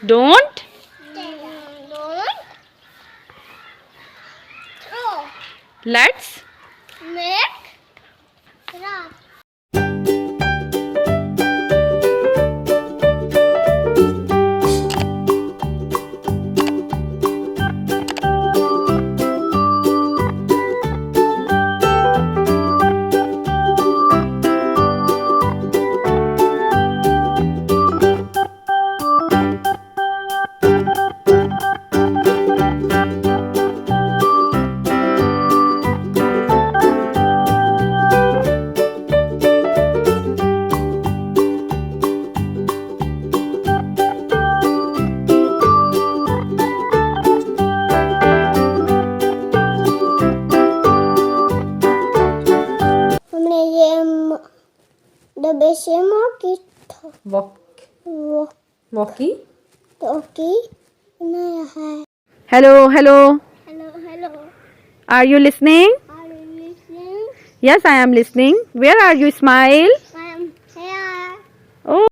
Don't Don't throw. let's Make run. हमने ये डब्बे से मौकी walkie. टोकी बनाया है. Hello, hello. Hello. Are you listening? Are you listening? Yes, I am listening. Where are you, Smile?